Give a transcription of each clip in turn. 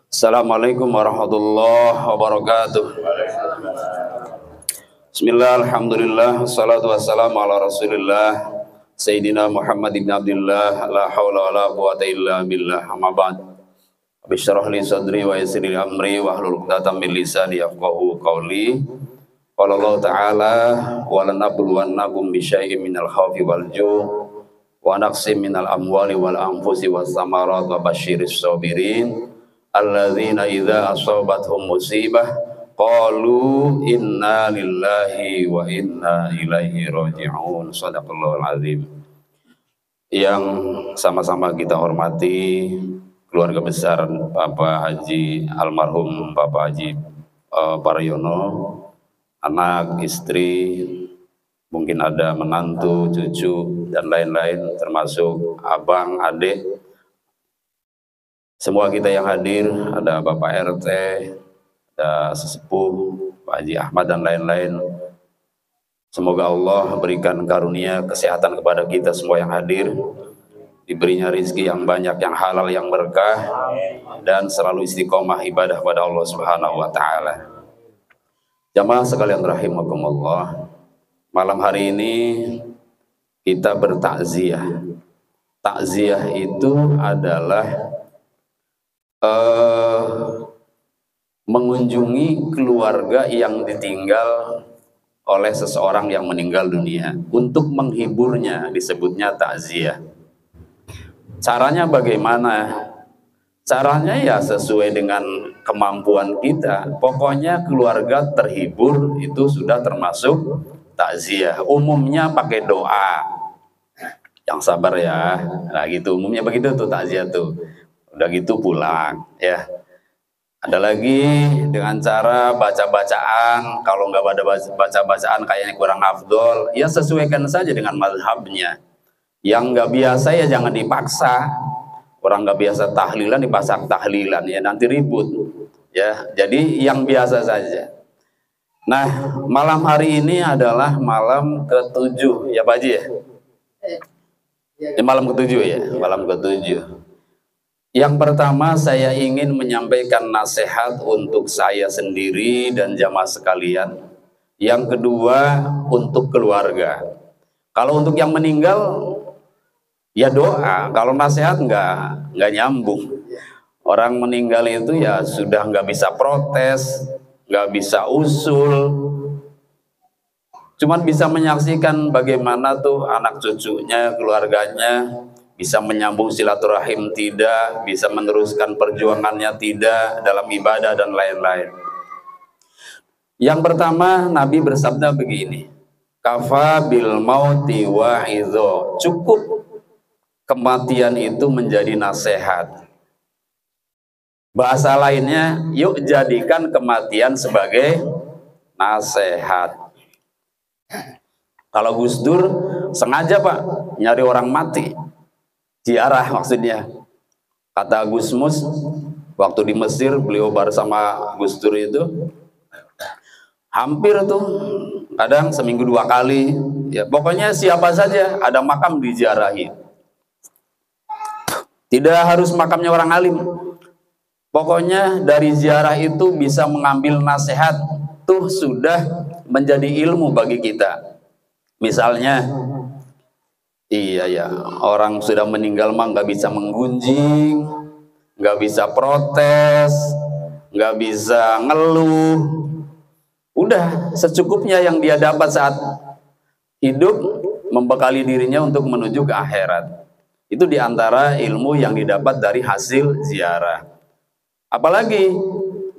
Assalamualaikum warahmatullahi wabarakatuh. Bismillah, alhamdulillah, wassalatu wassalamu ala rasulillah Sayyidina Muhammad ibn Abdullah, la hawla wa la quwata illa billah, amma ba'd. Bishrah li sadri wa yassir li amri wa hlul 'uqdatam min lisani yafqahu qawli. Qala Allah ta'ala wa lanabluwannakum bi syai'in minal khawfi wal ju' wa naqsim minal amwali wal anfusi was samarat wa basyiris sabirin alladzina idza asabathum musibah qalu inna lillahi wa inna ilaihi raji'un. Shadaqallahul azim. Yang sama-sama kita hormati keluarga besar Bapak Haji almarhum Bapak Haji Paryono, anak, istri, mungkin ada menantu, cucu, dan lain-lain, termasuk abang, adik. Semua kita yang hadir, ada Bapak RT, ada sesepuh, Pak Haji Ahmad, dan lain-lain. Semoga Allah berikan karunia kesehatan kepada kita semua yang hadir, diberinya rezeki yang banyak, yang halal, yang berkah, dan selalu istiqomah ibadah pada Allah Subhanahu wa Ta'ala. Jamaah sekalian rahimakumullah, malam hari ini kita bertakziah. Takziah itu adalah mengunjungi keluarga yang ditinggal oleh seseorang yang meninggal dunia. Untuk menghiburnya disebutnya takziah. Caranya bagaimana? Caranya ya sesuai dengan kemampuan kita. Pokoknya keluarga terhibur itu sudah termasuk takziah. Umumnya pakai doa. Yang sabar ya. Nah gitu, umumnya begitu tuh takziah tuh. Udah gitu pulang ya. Ada lagi dengan cara baca-bacaan. Kalau nggak ada baca-bacaan kayaknya kurang afdol, ya sesuaikan saja dengan mazhabnya. Yang nggak biasa ya jangan dipaksa. Orang nggak biasa tahlilan dipaksa tahlilan, ya nanti ribut ya. Jadi yang biasa saja. Nah, malam hari ini adalah malam ke-7 ya Pak Haji ya? Malam ke-7 ya, malam ke-7. Yang pertama saya ingin menyampaikan nasihat untuk saya sendiri dan jamaah sekalian. Yang kedua untuk keluarga. Kalau untuk yang meninggal ya doa. Kalau nasihat nggak nyambung. Orang meninggal itu ya sudah nggak bisa protes, nggak bisa usul. Cuman bisa menyaksikan bagaimana tuh anak cucunya, keluarganya bisa menyambung silaturahim tidak, bisa meneruskan perjuangannya tidak dalam ibadah dan lain-lain. Yang pertama, Nabi bersabda begini, kafa bil mauti wa'idho, cukup kematian itu menjadi nasihat. Bahasa lainnya, yuk jadikan kematian sebagai nasihat. Kalau Gus Dur sengaja Pak nyari orang mati, ziarah maksudnya. Kata Gus Mus waktu di Mesir, beliau bersama Gus Dur itu hampir tuh kadang seminggu 2 kali ya, pokoknya siapa saja ada makam diziarahi. Tidak harus makamnya orang alim, pokoknya dari ziarah itu bisa mengambil nasihat, tuh sudah menjadi ilmu bagi kita. Misalnya iya ya, orang sudah meninggal mah nggak bisa menggunjing, nggak bisa protes, nggak bisa ngeluh. Udah secukupnya yang dia dapat saat hidup, membekali dirinya untuk menuju ke akhirat. Itu diantara ilmu yang didapat dari hasil ziarah. Apalagi,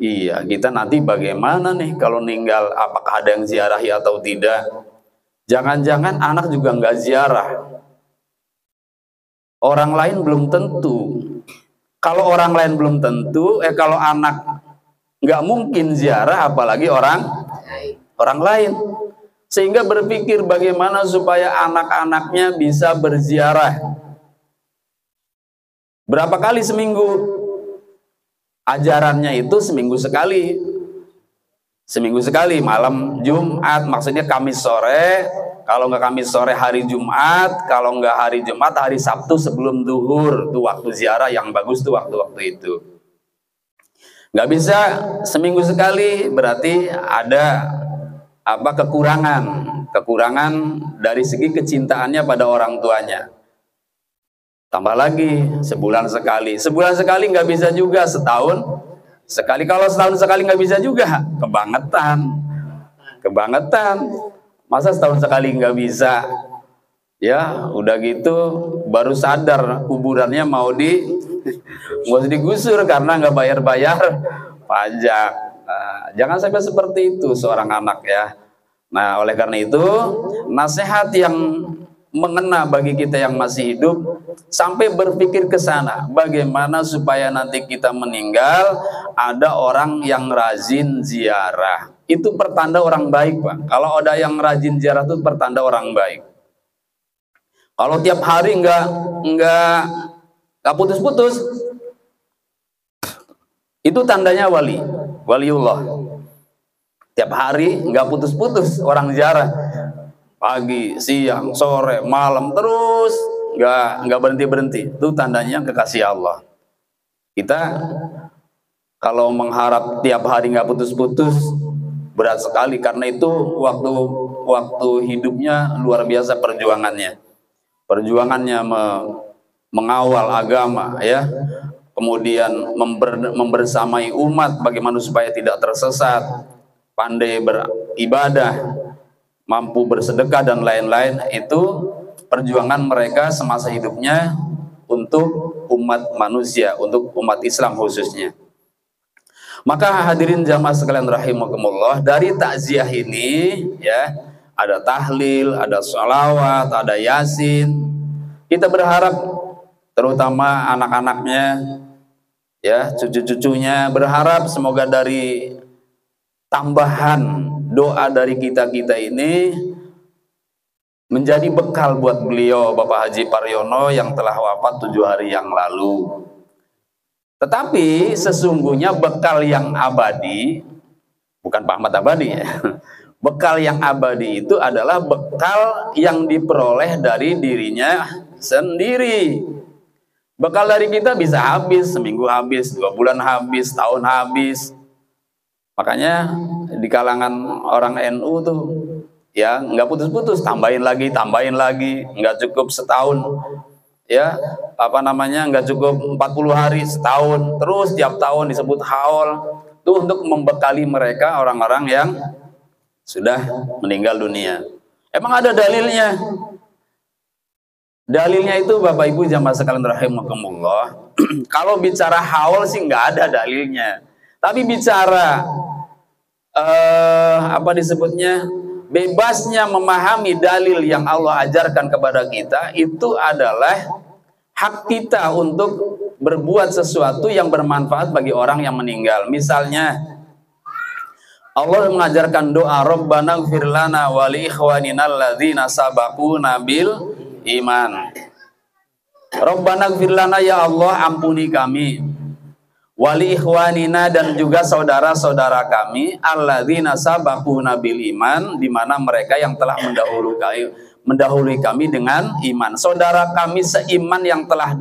iya kita nanti bagaimana nih kalau meninggal, apakah ada yang ziarahi atau tidak? Jangan-jangan anak juga nggak ziarah. Orang lain belum tentu. Kalau orang lain belum tentu, kalau anak nggak mungkin ziarah, apalagi orang lain. Sehingga berpikir bagaimana supaya anak-anaknya bisa berziarah. Berapa kali seminggu? Ajarannya itu seminggu sekali. Seminggu sekali, malam Jumat, maksudnya Kamis sore. Kalau nggak Kamis sore hari Jumat, kalau nggak hari Jumat hari Sabtu sebelum duhur, itu waktu ziarah yang bagus tuh waktu-waktu itu. Nggak bisa seminggu sekali, berarti ada kekurangan dari segi kecintaannya pada orang tuanya. Tambah lagi sebulan sekali nggak bisa juga, setahun sekali. Kalau setahun sekali nggak bisa juga, kebangetan. Masa setahun sekali nggak bisa? Ya udah gitu baru sadar kuburannya mau digusur karena nggak bayar pajak. Nah, jangan sampai seperti itu seorang anak ya. Nah, oleh karena itu nasihat yang mengena bagi kita yang masih hidup, sampai berpikir ke sana, bagaimana supaya nanti kita meninggal ada orang yang rajin ziarah. Itu pertanda orang baik, Pak. Kalau ada yang rajin ziarah itu pertanda orang baik. Kalau tiap hari nggak putus-putus, itu tandanya waliullah. Tiap hari nggak putus-putus orang ziarah, pagi, siang, sore, malam terus nggak berhenti. Itu tandanya kekasih Allah. Kita kalau mengharap tiap hari nggak putus-putus berat sekali, karena itu waktu hidupnya luar biasa perjuangannya mengawal agama ya, kemudian membersamai umat bagaimana supaya tidak tersesat, pandai beribadah, mampu bersedekah dan lain-lain. Itu perjuangan mereka semasa hidupnya untuk umat manusia, untuk umat Islam khususnya. Maka hadirin jamaah sekalian rahimakumullah, dari takziah ini ya, ada tahlil, ada sholawat, ada yasin. Kita berharap terutama anak-anaknya ya, cucu-cucunya, berharap semoga dari tambahan doa dari kita ini menjadi bekal buat beliau Bapak Haji Paryono yang telah wafat 7 hari yang lalu. Tetapi sesungguhnya bekal yang abadi, bukan Pak Ahmad Abadi ya. Bekal yang abadi itu adalah bekal yang diperoleh dari dirinya sendiri. Bekal dari kita bisa habis, seminggu habis, 2 bulan habis, tahun habis. Makanya di kalangan orang NU tuh ya nggak putus-putus, tambahin lagi, nggak cukup setahun ya, nggak cukup 40 hari, setahun, terus tiap tahun disebut haul. Itu untuk membekali mereka, orang-orang yang sudah meninggal dunia. Emang ada dalilnya? Dalilnya itu Bapak Ibu jamaah sekalian rahimakumullah, kalau bicara haul sih nggak ada dalilnya. Tapi bicara bebasnya memahami dalil yang Allah ajarkan kepada kita, itu adalah hak kita untuk berbuat sesuatu yang bermanfaat bagi orang yang meninggal. Misalnya Allah mengajarkan doa, Rabbana ighfir lana wa li ikhwanina alladzina sabaquna bil iman. Rabbana ighfir lana, ya Allah ampuni kami, wali ikhwanina, dan juga saudara-saudara kami, alladzina sabaquna bil iman, di mana mereka yang telah mendahului kami dengan iman. Saudara kami seiman yang telah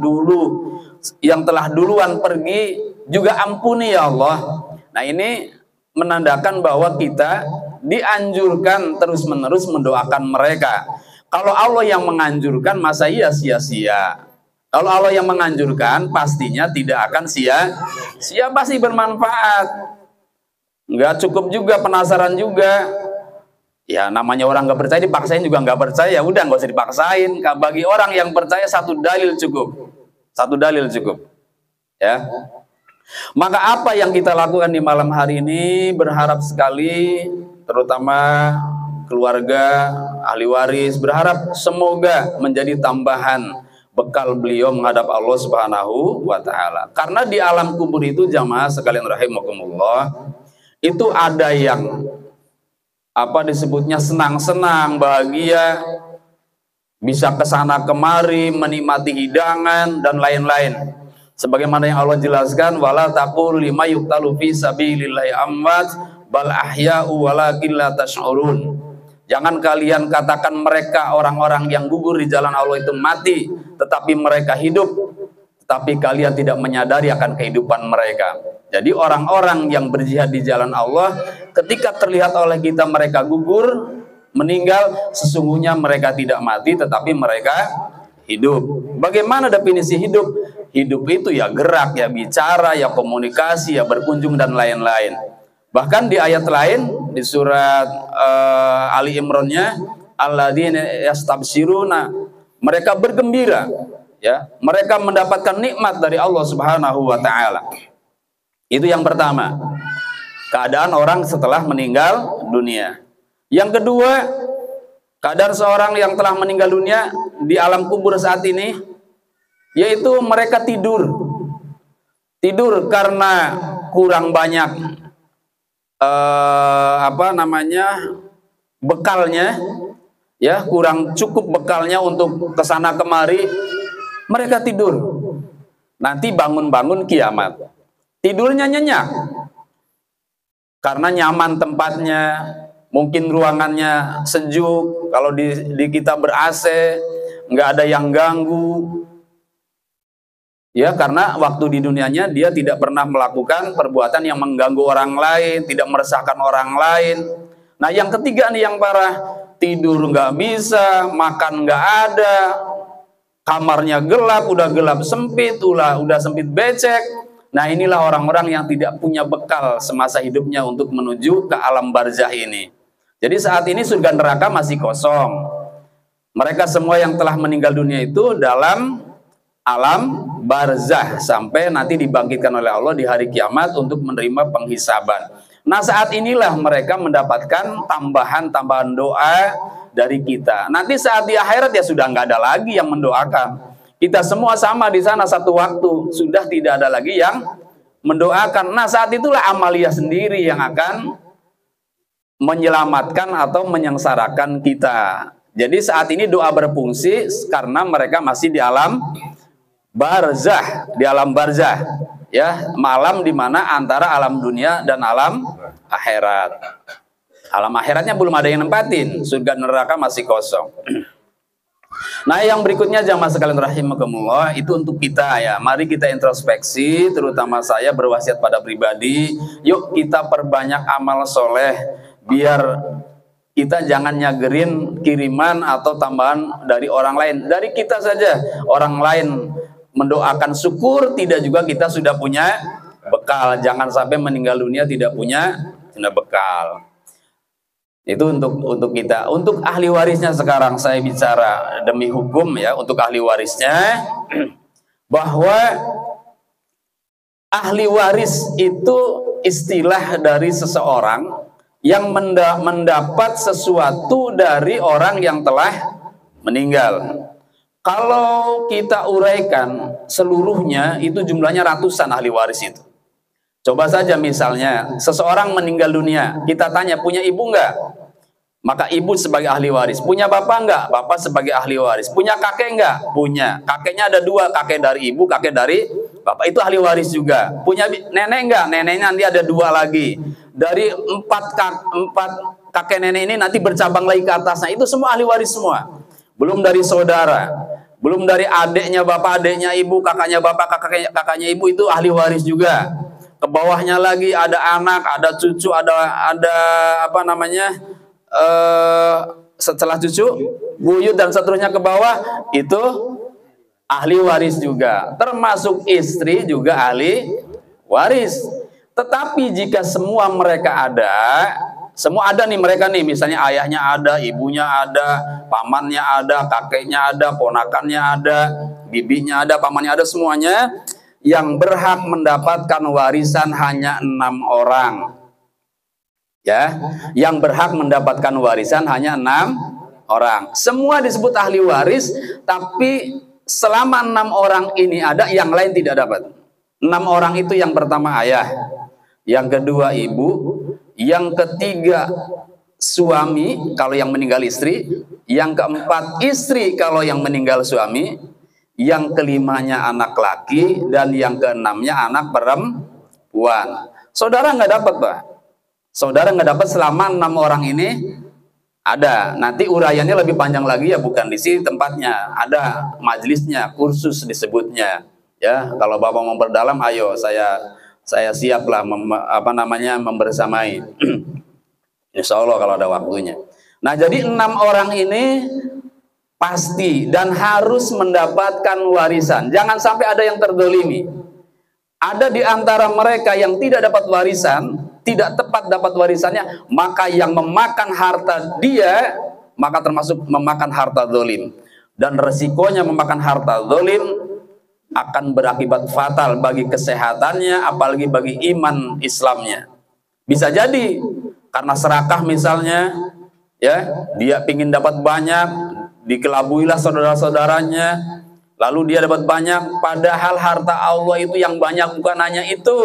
duluan pergi juga ampuni ya Allah. Nah, ini menandakan bahwa kita dianjurkan terus-menerus mendoakan mereka. Kalau Allah yang menganjurkan, masa iya sia-sia? Kalau Allah yang menganjurkan, pastinya tidak akan sia-sia, pasti bermanfaat. Nggak cukup juga, penasaran juga. Ya namanya orang nggak percaya dipaksain juga nggak percaya. Udah nggak usah dipaksain. Bagi orang yang percaya satu dalil cukup. Ya. Maka apa yang kita lakukan di malam hari ini, berharap sekali, terutama keluarga, ahli waris, berharap semoga menjadi tambahan bekal beliau menghadap Allah Subhanahu wa Ta'ala. Karena di alam kubur itu jamaah sekalian rahimakumullah, itu ada yang disebutnya senang-senang, bahagia, bisa kesana kemari, menikmati hidangan dan lain-lain. Sebagaimana yang Allah jelaskan, wala taqul lima yuqtalu fi sabilillahi amwat bal ahya'u walakin la tash'urun. Jangan kalian katakan mereka orang-orang yang gugur di jalan Allah itu mati, tetapi mereka hidup, tetapi kalian tidak menyadari akan kehidupan mereka. Jadi orang-orang yang berjihad di jalan Allah, ketika terlihat oleh kita mereka gugur, meninggal, sesungguhnya mereka tidak mati tetapi mereka hidup. Bagaimana definisi hidup? Hidup itu ya gerak, ya bicara, ya komunikasi, ya berkunjung dan lain-lain. Bahkan di ayat lain di surat Ali Imran-nya, alladzina yastabsyiruna, mereka bergembira, ya, mereka mendapatkan nikmat dari Allah Subhanahu wa taala. Itu yang pertama, keadaan orang setelah meninggal dunia. Yang kedua, keadaan seorang yang telah meninggal dunia di alam kubur saat ini, yaitu mereka tidur karena kurang banyak bekalnya, ya, kurang cukup bekalnya untuk kesana kemari, mereka tidur. Nanti bangun-bangun kiamat, tidurnya nyenyak karena nyaman tempatnya, mungkin ruangannya sejuk, kalau di kita ber-AC, nggak ada yang ganggu. Ya, karena waktu di dunianya dia tidak pernah melakukan perbuatan yang mengganggu orang lain, tidak meresahkan orang lain. Nah, yang ketiga nih yang parah, tidur nggak bisa, makan nggak ada, kamarnya gelap, udah gelap sempit, udah sempit becek. Nah, inilah orang-orang yang tidak punya bekal semasa hidupnya untuk menuju ke alam barzah ini. Jadi saat ini surga neraka masih kosong. Mereka semua yang telah meninggal dunia itu dalam alam barzah sampai nanti dibangkitkan oleh Allah di hari kiamat untuk menerima penghisaban. Nah, saat inilah mereka mendapatkan tambahan doa dari kita. Nanti saat di akhirat ya sudah nggak ada lagi yang mendoakan. Kita semua sama di sana satu waktu, sudah tidak ada lagi yang mendoakan. Nah, saat itulah amalia sendiri yang akan menyelamatkan atau menyengsarakan kita. Jadi saat ini doa berfungsi karena mereka masih di alam barzah, ya, malam di mana antara alam dunia dan alam akhirat. Alam akhiratnya belum ada yang nempatin, surga neraka masih kosong. Nah, yang berikutnya jamaah sekalian rahimakumullah, itu untuk kita ya. Mari kita introspeksi, terutama saya berwasiat pada pribadi, yuk kita perbanyak amal soleh biar kita jangan nyagerin kiriman atau tambahan dari orang lain. Dari kita saja, orang lain mendoakan syukur, tidak juga kita sudah punya bekal. Jangan sampai meninggal dunia tidak punya bekal. Itu untuk kita. Untuk ahli warisnya sekarang saya bicara demi hukum ya, untuk ahli warisnya, bahwa ahli waris itu istilah dari seseorang yang mendapat sesuatu dari orang yang telah meninggal. Kalau kita uraikan seluruhnya, itu jumlahnya ratusan ahli waris itu. Coba saja misalnya, seseorang meninggal dunia, kita tanya, punya ibu enggak? Maka ibu sebagai ahli waris. Punya bapak enggak? Bapak sebagai ahli waris. Punya kakek enggak? Punya. Kakeknya ada dua, kakek dari ibu, kakek dari bapak, itu ahli waris juga. Punya nenek enggak? Neneknya nanti ada dua lagi. Dari empat kakek nenek ini nanti bercabang lagi ke atasnya, itu semua ahli waris semua. Belum dari saudara, belum dari adiknya bapak, adiknya ibu, kakaknya bapak, kakaknya ibu, itu ahli waris juga. Ke bawahnya lagi ada anak, ada cucu, ada apa namanya, setelah cucu, buyut dan seterusnya ke bawah, itu ahli waris juga. Termasuk istri juga ahli waris. Tetapi jika semua mereka ada, semua ada nih mereka nih, misalnya ayahnya ada, ibunya ada, pamannya ada, kakeknya ada, ponakannya ada, bibinya ada, pamannya ada, semuanya, yang berhak mendapatkan warisan hanya 6 orang. Ya, yang berhak mendapatkan warisan hanya 6 orang. Semua disebut ahli waris, tapi selama 6 orang ini ada, yang lain tidak dapat. 6 orang itu yang pertama ayah, yang kedua ibu, yang ketiga suami kalau yang meninggal istri, yang keempat istri kalau yang meninggal suami, yang kelimanya anak laki, dan yang keenamnya anak perempuan. Saudara nggak dapat, Pak. Saudara nggak dapat selama 6 orang ini ada. Nanti uraiannya lebih panjang lagi ya, bukan di sini tempatnya. Ada majelisnya, kursus disebutnya. Ya, kalau Bapak mau berdalam, ayo saya saya siaplah membersamai. Insya Allah kalau ada waktunya. Nah, jadi 6 orang ini pasti dan harus mendapatkan warisan. Jangan sampai ada yang terdolimi. Ada di antara mereka yang tidak dapat warisan, tidak tepat dapat warisannya, maka yang memakan harta dia, maka termasuk memakan harta zalim. Dan resikonya memakan harta zalim akan berakibat fatal bagi kesehatannya, apalagi bagi iman Islamnya. Bisa jadi karena serakah misalnya, ya, dia ingin dapat banyak, dikelabuilah saudara-saudaranya, lalu dia dapat banyak, padahal harta Allah itu yang banyak bukan hanya itu.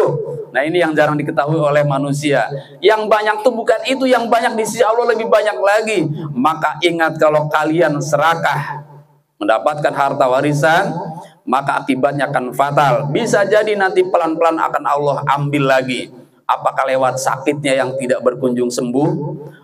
Nah, ini yang jarang diketahui oleh manusia. Yang banyak itu bukan itu, yang banyak di sisi Allah lebih banyak lagi. Maka ingat, kalau kalian serakah mendapatkan harta warisan, maka akibatnya akan fatal. Bisa jadi nanti pelan-pelan akan Allah ambil lagi. Apakah lewat sakitnya yang tidak berkunjung sembuh,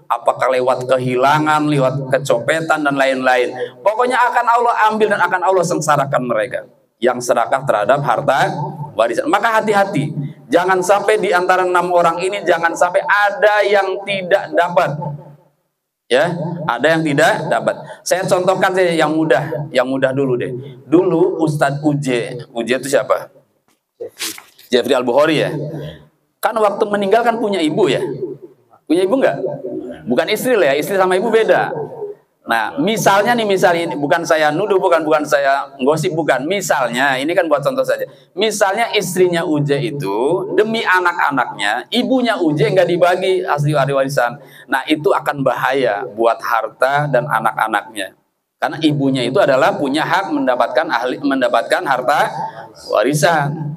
apakah lewat kehilangan, lewat kecopetan dan lain-lain. Pokoknya akan Allah ambil dan akan Allah sengsarakan mereka yang serakah terhadap harta warisan. Maka hati-hati, jangan sampai di antara 6 orang ini jangan sampai ada yang tidak dapat. Ya, ada yang tidak dapat. Saya contohkan saja yang mudah dulu deh. Dulu Ustadz Uje itu siapa? Jeffrey Al-Bukhari ya. Kan waktu meninggal kan punya ibu ya. Punya ibu enggak? Bukan istri lah ya, istri sama ibu beda. Nah, misalnya ini bukan saya nuduh, bukan saya gosip, bukan. Misalnya, ini kan buat contoh saja. Misalnya istrinya Uje itu demi anak-anaknya, ibunya Uje nggak dibagi asli warisan. Nah, itu akan bahaya buat harta dan anak-anaknya. Karena ibunya itu adalah punya hak mendapatkan harta warisan.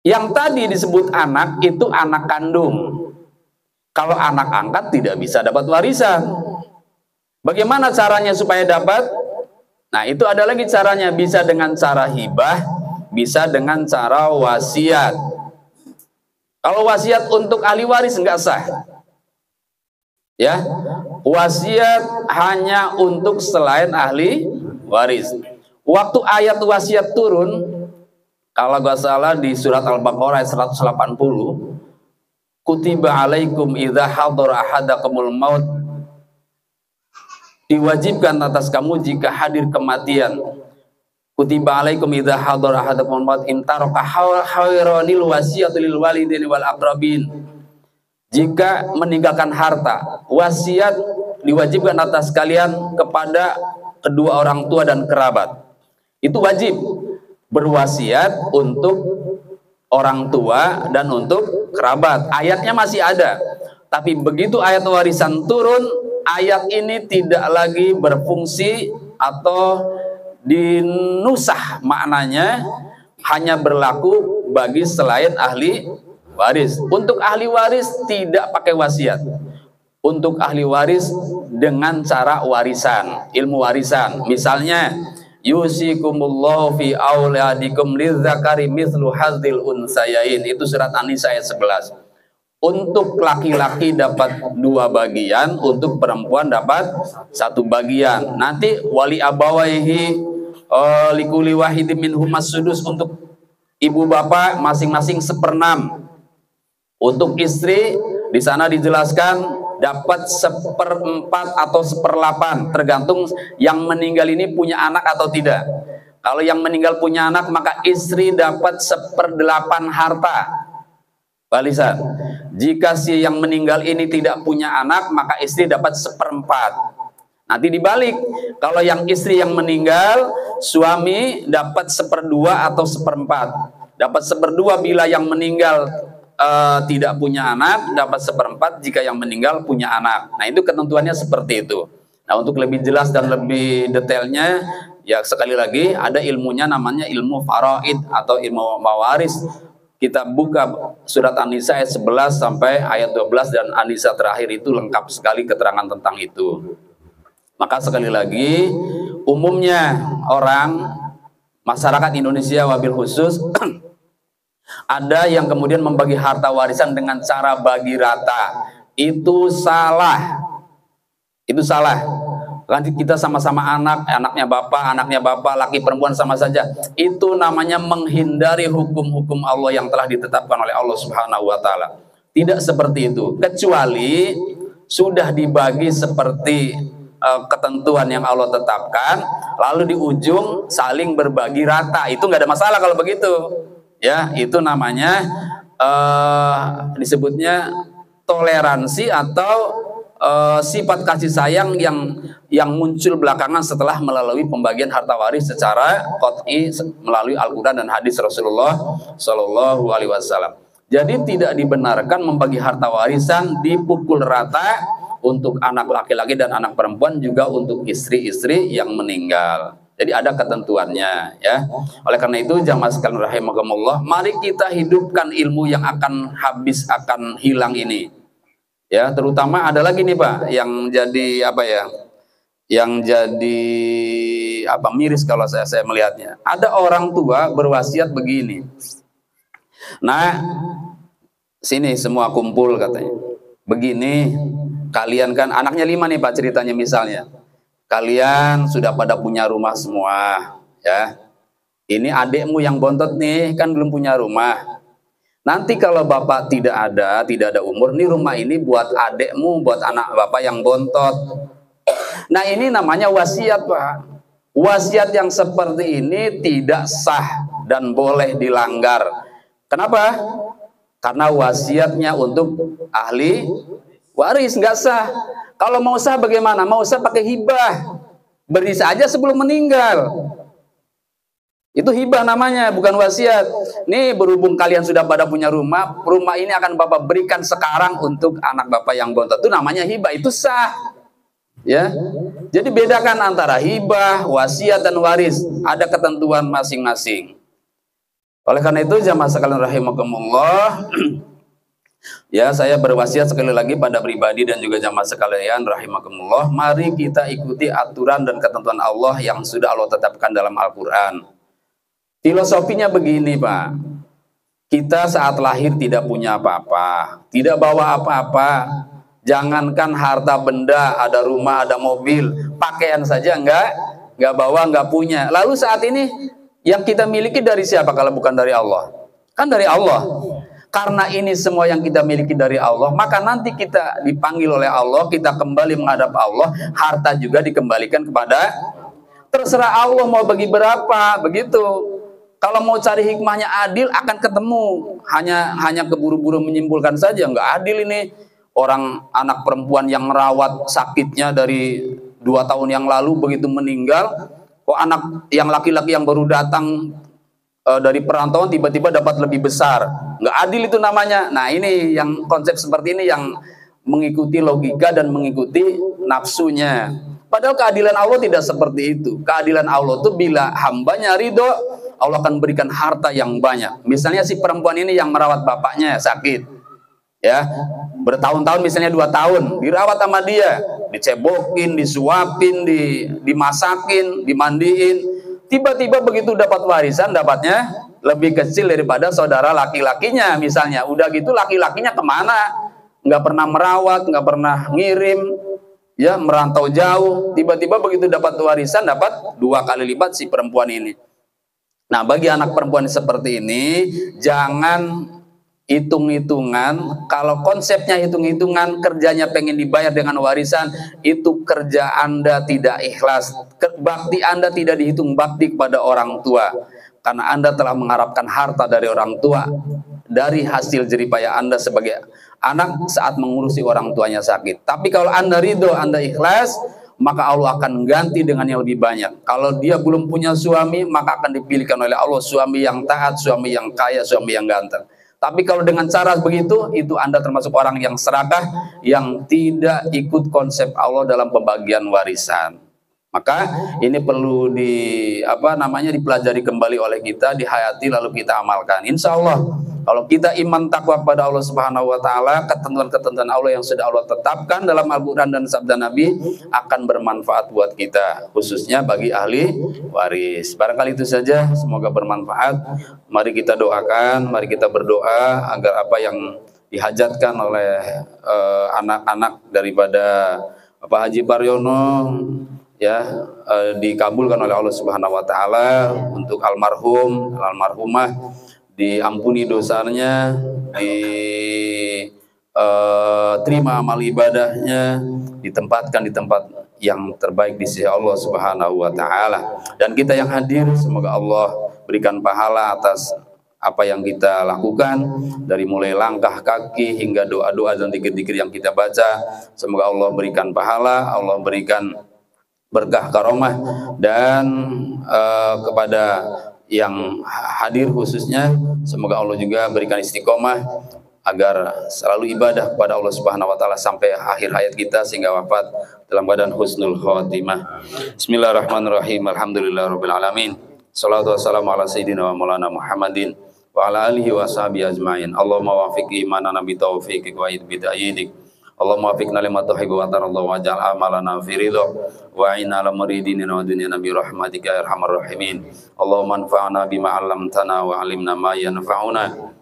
Yang tadi disebut anak itu anak kandung. Kalau anak angkat tidak bisa dapat warisan. Bagaimana caranya supaya dapat? Nah, itu ada lagi caranya. Bisa dengan cara hibah, bisa dengan cara wasiat. Kalau wasiat untuk ahli waris enggak sah. Ya, wasiat hanya untuk selain ahli waris. Waktu ayat wasiat turun, kalau gak salah di surat Al-Baqarah ayat 180, kutiba alaikum idza hadara ahadakumul maut, diwajibkan atas kamu jika hadir kematian. Kutiba alaikum idza hadara ahadakumul maut intaraka khairanil wasiyatu lil walidaini wal aqrabin. Jika meninggalkan harta, wasiat diwajibkan atas kalian kepada kedua orang tua dan kerabat. Itu wajib berwasiat untuk orang tua dan untuk kerabat. Ayatnya masih ada. Tapi begitu ayat warisan turun, ayat ini tidak lagi berfungsi atau dinusah maknanya, hanya berlaku bagi selain ahli waris. Untuk ahli waris tidak pakai wasiat. Untuk ahli waris dengan cara warisan, ilmu warisan. Misalnya, yusikumullahu fi auladikum lidzakari mithlu hadzil unsayain. Itu surat An-Nisa ayat 11. Untuk laki-laki dapat 2 bagian, untuk perempuan dapat 1 bagian. Nanti wali abawaihi likuli wahidin minhum as-sudus, untuk ibu bapak masing-masing 1/6. Untuk istri di sana dijelaskan dapat 1/4 atau 1/8, tergantung yang meninggal ini punya anak atau tidak. Kalau yang meninggal punya anak, maka istri dapat 1/8 harta warisan. Jika si yang meninggal ini tidak punya anak, maka istri dapat 1/4. Nanti dibalik, kalau yang istri yang meninggal, suami dapat 1/2 atau 1/4. Dapat 1/2 bila yang meninggal tidak punya anak, dapat 1/4 jika yang meninggal punya anak. Nah, itu ketentuannya seperti itu. Nah, untuk lebih jelas dan lebih detailnya, ya sekali lagi ada ilmunya, namanya ilmu faraid atau ilmu mawaris. Kita buka surat An-Nisa ayat 11 sampai ayat 12, dan An-Nisa terakhir itu lengkap sekali keterangan tentang itu. Maka sekali lagi, umumnya orang masyarakat Indonesia wabil khusus ada yang kemudian membagi harta warisan dengan cara bagi rata. Itu salah. Itu salah. Kan kita sama-sama anak, anaknya bapak, laki perempuan sama saja. Itu namanya menghindari hukum-hukum Allah yang telah ditetapkan oleh Allah Subhanahu wa taala. Tidak seperti itu, kecuali sudah dibagi seperti ketentuan yang Allah tetapkan, lalu di ujung saling berbagi rata. Itu nggak ada masalah kalau begitu. Ya, itu namanya disebutnya toleransi atau sifat kasih sayang yang muncul belakangan setelah melalui pembagian harta waris secara qat'i melalui Al-Qur'an dan hadis Rasulullah Shallallahu alaihi wasallam. Jadi tidak dibenarkan membagi harta warisan dipukul rata untuk anak laki-laki dan anak perempuan, juga untuk istri-istri yang meninggal. Jadi ada ketentuannya, ya. Oleh karena itu jamaah sekalian rahimakumullah, mari kita hidupkan ilmu yang akan habis, akan hilang ini. Ya, terutama ada lagi nih Pak, yang jadi apa ya? Yang jadi apa, miris kalau saya melihatnya. Ada orang tua berwasiat begini. Nah, sini semua kumpul katanya. Begini, kalian kan anaknya 5 nih Pak ceritanya misalnya. Kalian sudah pada punya rumah semua, ya. Ini adikmu yang bontot nih kan belum punya rumah. Nanti kalau bapak tidak ada umur, nih rumah ini buat adikmu, buat anak bapak yang bontot. Nah ini namanya wasiat Pak. Wasiat yang seperti ini tidak sah dan boleh dilanggar. Kenapa? Karena wasiatnya untuk ahli waris, nggak sah. Kalau mau sah bagaimana? Mau sah pakai hibah, beri saja sebelum meninggal. Itu hibah namanya, bukan wasiat. Nih berhubung kalian sudah pada punya rumah, rumah ini akan bapak berikan sekarang untuk anak bapak yang bontot. Itu namanya hibah, itu sah. Ya, jadi bedakan antara hibah, wasiat dan waris. Ada ketentuan masing-masing. Oleh karena itu jamaah sekalian rahimakumullah, ya saya berwasiat sekali lagi pada pribadi dan juga jamaah sekalian rahimakumullah, mari kita ikuti aturan dan ketentuan Allah yang sudah Allah tetapkan dalam Al-Quran. Filosofinya begini Pak, kita saat lahir tidak punya apa-apa, tidak bawa apa-apa. Jangankan harta benda, ada rumah, ada mobil, pakaian saja nggak bawa, nggak punya. Lalu saat ini yang kita miliki dari siapa kalau bukan dari Allah? Kan dari Allah. Karena ini semua yang kita miliki dari Allah, maka nanti kita dipanggil oleh Allah, kita kembali menghadap Allah, harta juga dikembalikan kepada, terserah Allah mau bagi berapa, begitu. Kalau mau cari hikmahnya adil akan ketemu. Hanya keburu-buru menyimpulkan saja, nggak adil ini. Orang anak perempuan yang merawat sakitnya dari 2 tahun yang lalu begitu meninggal, kok anak yang laki-laki yang baru datang dari perantauan tiba-tiba dapat lebih besar. Nggak adil itu namanya. Nah ini yang konsep seperti ini yang mengikuti logika dan mengikuti nafsunya. Padahal keadilan Allah tidak seperti itu. Keadilan Allah itu bila hambanya ridho, Allah akan berikan harta yang banyak. Misalnya si perempuan ini yang merawat bapaknya sakit, ya bertahun-tahun, misalnya 2 tahun dirawat sama dia, dicebokin, disuapin, dimasakin, dimandiin. Tiba-tiba begitu dapat warisan, dapatnya lebih kecil daripada saudara laki-lakinya misalnya. Udah gitu laki-lakinya kemana? Nggak pernah merawat, nggak pernah ngirim, ya merantau jauh. Tiba-tiba begitu dapat warisan, dapat 2 kali lipat si perempuan ini. Nah bagi anak perempuan seperti ini, jangan hitung-hitungan. Kalau konsepnya hitung-hitungan, kerjanya pengen dibayar dengan warisan, itu kerja Anda tidak ikhlas. Bakti Anda tidak dihitung bakti kepada orang tua, karena Anda telah mengharapkan harta dari orang tua dari hasil jeripaya Anda sebagai anak saat mengurusi orang tuanya sakit. Tapi kalau Anda ridho, Anda ikhlas, maka Allah akan ganti dengan yang lebih banyak. Kalau dia belum punya suami, maka akan dipilihkan oleh Allah suami yang taat, suami yang kaya, suami yang ganteng. Tapi kalau dengan cara begitu, itu Anda termasuk orang yang serakah, yang tidak ikut konsep Allah dalam pembagian warisan. Maka ini perlu dipelajari kembali oleh kita, dihayati lalu kita amalkan. Insya Allah kalau kita iman takwa kepada Allah Subhanahu wa taala, ketentuan-ketentuan Allah yang sudah Allah tetapkan dalam Al-Qur'an dan sabda Nabi akan bermanfaat buat kita, khususnya bagi ahli waris. Barangkali itu saja, semoga bermanfaat. Mari kita doakan, mari kita berdoa agar apa yang dihajatkan oleh anak-anak daripada Bapak Haji Paryono, ya dikabulkan oleh Allah Subhanahu wa taala, untuk almarhum, almarhumah diampuni dosanya, terima amal ibadahnya, ditempatkan di tempat yang terbaik di sisi Allah Subhanahu wa taala. Dan kita yang hadir, semoga Allah berikan pahala atas apa yang kita lakukan, dari mulai langkah kaki hingga doa-doa dan zikir-zikir yang kita baca. Semoga Allah berikan pahala, Allah berikan berkah karomah, dan kepada yang hadir khususnya semoga Allah juga berikan istiqomah agar selalu ibadah kepada Allah Subhanahu wa taala sampai akhir hayat kita, sehingga wafat dalam keadaan husnul khotimah. Bismillahirrahmanirrahim. Alhamdulillahirabbil alamin. Shalatu wassalamu ala sayyidina wa maulana Muhammadin wa ala alihi wa sahbihi ajmain. Allahumma wafiq imanana bi taufiqik wa bidayidik. Allahumma wafiqna lima tuhibbu wa tarda wa ja'al amalana fi ridha wa inna ala muridina wa dunyana bi rahmatika ya arhamar rahimin. Allahumma anfa'na bima 'allamtana wa 'allimna ma yanfa'una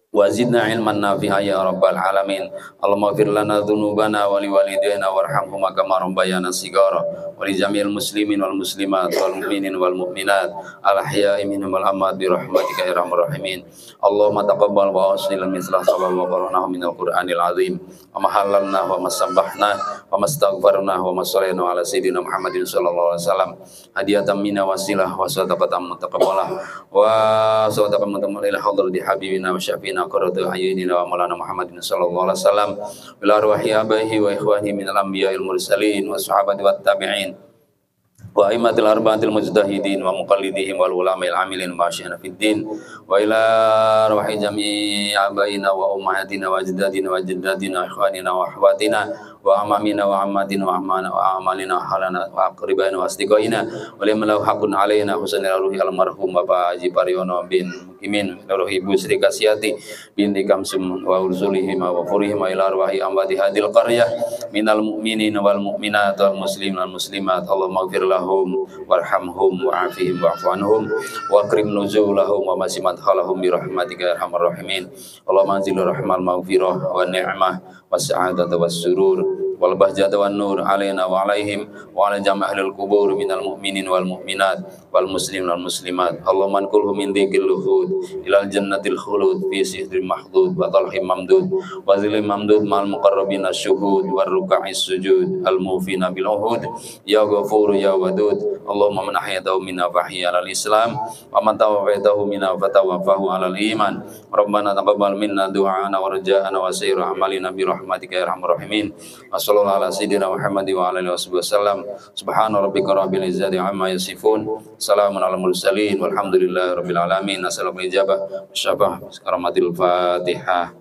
wa zidna ilman nafi'a ya rabbal alamin. Allahumma ighfir lana dhunubana wa liwalidayna warhamhuma kama rabbayana shighara wa li jami'il muslimin wal muslimat wal mu'minin wal mu'minat al ahya'i minhum wal amwat bi rahmatika ya arhamar rahimin. Allahumma taqabbal wa aslil mislah sallallahu wa qara'nahu minal qur'anil azim wa mahallalna wa masabbahna wa mastaghfarna wa masallayna ala sayyidina Muhammadin sallallahu alaihi wasallam hadiyatan minna wasilah wa sadaqatan mutaqabbalah wa sadaqatan mutaqabbalah ila hadrati habibina wa syafiina qarratu ayyidina wa maulana Muhammadin sallallahu alaihi wasallam bil arwahi abaihi wa ikhwani minal anbiya'il mursalin wa sahabati wat tabi'in wa aimatil arba'atil mujtahidin wa muqallidihim wal ulama'il amilin masyana fid din wa ila arwahi jami'i abaina wa ummahatina wa ajdadina wa jaddadina ikhwanina wa akhwatina wa amamina wa ammatina wa amana wa amalina halana wa aqribana wa asdiqaina wa liman lahu haqqun alaina husnul ruhi almarhum Bapak Haji Pariono bin Mukimin ruhi Ibu Sri Kasyati binti Kamsum wa ursulihim wa furihim ila arwahi amwati hadil qaryah minal mu'minin wal mu'minat wal muslimin wal muslimat. Allahumma ighfir lahum warhamhum wa'afihim wa'fu anhum wa akrim nuzulahum wa masimat halahum bi rahmatika ya arhamar rahimin. Allahumma anzil rahmal maghfirah wa ni'mah was-sa'adata was-surur wal bahjata wan nur alaina wa alaihim wa ala jami'il qubur minal mu'minin wal mu'minat wal muslimin wal muslimat. Allahumma anqulhum min dhikril luhud ilal jannatil khulud fi sidril mahdud wa talhim mamdud wa zilim mamdud ma'al muqarrabin asyuhud war ruka'is sujud al mufina bil uhud ya ghafur ya wadud. Allahumma man ahyatahu minna fahya alal islam wa man tawaffaytahu minna fatawaffahu alal iman. Rabbana taqabbal minna du'ana wa raja'ana wa sayyiru amalina bi rahmatika ya arhamar rahimin. Sallallahu ala sayyidina Muhammad wa ala alihi wasallam. Subhana rabbika rabbil izzati amma yasifun. Salamun alal mursalin walhamdulillahi rabbil alamin. Assalamualaikum warahmatullahi wabarakatuh. Karamatil Fatihah.